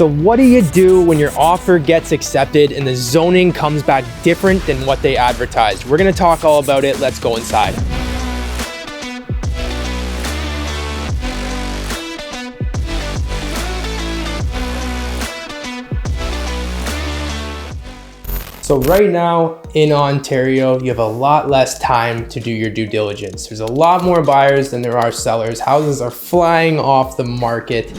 So what do you do when your offer gets accepted and the zoning comes back different than what they advertised? We're gonna talk all about it. Let's go inside. So right now in Ontario, you have a lot less time to do your due diligence. There's a lot more buyers than there are sellers. Houses are flying off the market.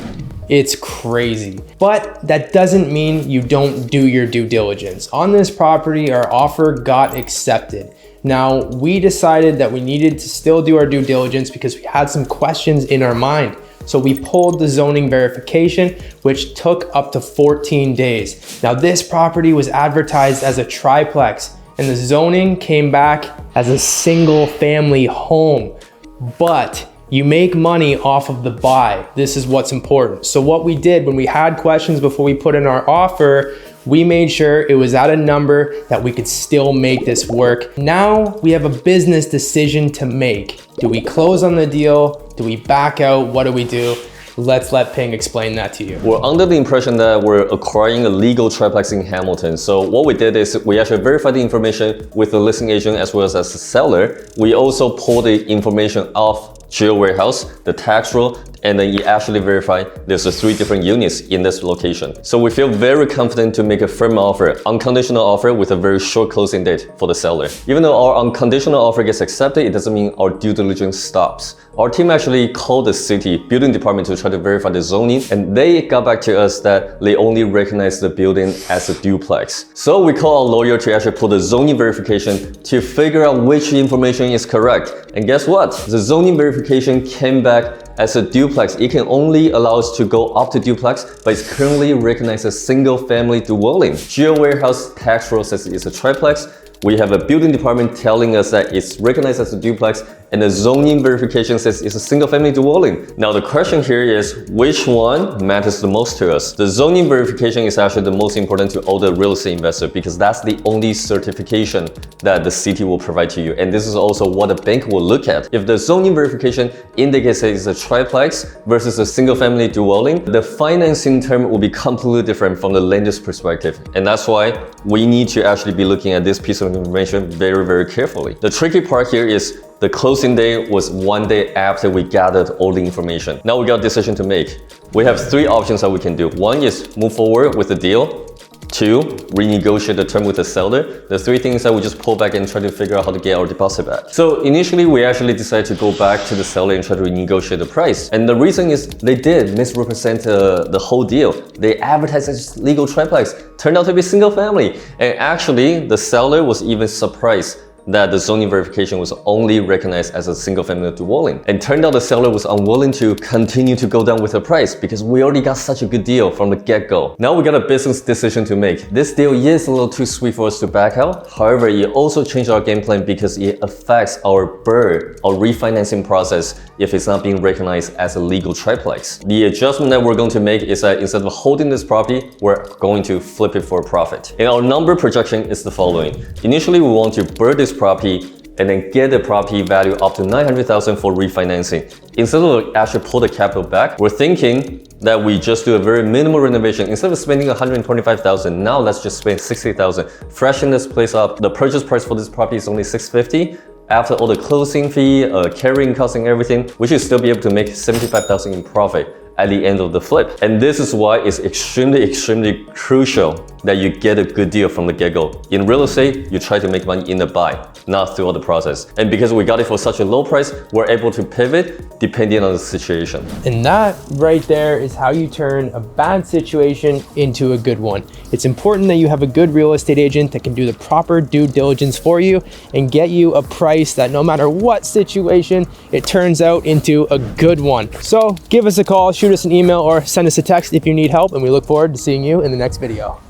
It's crazy. But that doesn't mean you don't do your due diligence. On this property, our offer got accepted. Now, we decided that we needed to still do our due diligence because we had some questions in our mind. So we pulled the zoning verification, which took up to 14 days. Now this property was advertised as a triplex and the zoning came back as a single family home, but you make money off of the buy. This is what's important. So what we did when we had questions before we put in our offer, we made sure it was at a number that we could still make this work. Now we have a business decision to make. Do we close on the deal? Do we back out? What do we do? Let's let Ping explain that to you. We're under the impression that we're acquiring a legal triplex in Hamilton. So what we did is we actually verified the information with the listing agent as well as the seller. We also pulled the information off Geo Warehouse, the tax roll, and then you actually verify there's 3 different units in this location. So we feel very confident to make a firm offer, unconditional offer with a very short closing date for the seller. Even though our unconditional offer gets accepted, it doesn't mean our due diligence stops. Our team actually called the city building department to try to verify the zoning, and they got back to us that they only recognize the building as a duplex. So we call our lawyer to actually pull the zoning verification to figure out which information is correct. And guess what? The zoning verification came back as a duplex. It can only allow us to go up to duplex, but it's currently recognized as single family dwelling. Geo Warehouse tax roll says it's a triplex. We have a building department telling us that it's recognized as a duplex, and the zoning verification says it's a single family dwelling. Now the question here is, which one matters the most to us? The zoning verification is actually the most important to all the real estate investors because that's the only certification that the city will provide to you. And this is also what a bank will look at. If the zoning verification indicates that it's a triplex versus a single family dwelling, the financing term will be completely different from the lender's perspective. And that's why we need to actually be looking at this piece of information very, very carefully. The tricky part here is the closing day was 1 day after we gathered all the information. Now we got a decision to make. We have 3 options that we can do. 1 is move forward with the deal. 2, renegotiate the term with the seller. The 3 things that we just pull back and try to figure out how to get our deposit back. So initially, we actually decided to go back to the seller and try to renegotiate the price. And the reason is they did misrepresent the whole deal. They advertised as legal triplex, turned out to be single family. And actually, the seller was even surprised that the zoning verification was only recognized as a single family dwelling. And turned out the seller was unwilling to continue to go down with the price because we already got such a good deal from the get-go. Now we got a business decision to make. This deal is a little too sweet for us to back out. However, it also changed our game plan because it affects our BRRRR, our refinancing process, if it's not being recognized as a legal triplex. The adjustment that we're going to make is that instead of holding this property, we're going to flip it for a profit. And our number projection is the following. Initially, we want to BRRRR this property and then get the property value up to $900,000 for refinancing. Instead of actually pull the capital back, we're thinking that we just do a very minimal renovation. Instead of spending $125,000, now let's just spend $60,000. Freshen this place up. The purchase price for this property is only $650. After all the closing fee, carrying costs and everything, we should still be able to make $75,000 in profit at the end of the flip. And this is why it's extremely crucial that you get a good deal from the get-go. In real estate, you try to make money in the buy, not throughout the process. And because we got it for such a low price, we're able to pivot depending on the situation. And that right there is how you turn a bad situation into a good one. It's important that you have a good real estate agent that can do the proper due diligence for you and get you a price that no matter what situation, it turns out into a good one. So give us a call, shoot us an email, or send us a text if you need help, and we look forward to seeing you in the next video.